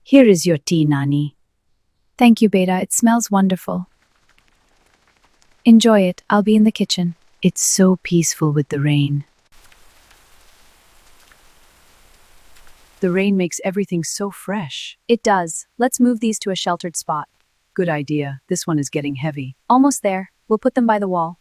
Here is your tea, Nani. Thank you, Beta. It smells wonderful. Enjoy it. I'll be in the kitchen. It's so peaceful with the rain. The rain makes everything so fresh. It does. Let's move these to a sheltered spot. Good idea. This one is getting heavy. Almost there. We'll put them by the wall.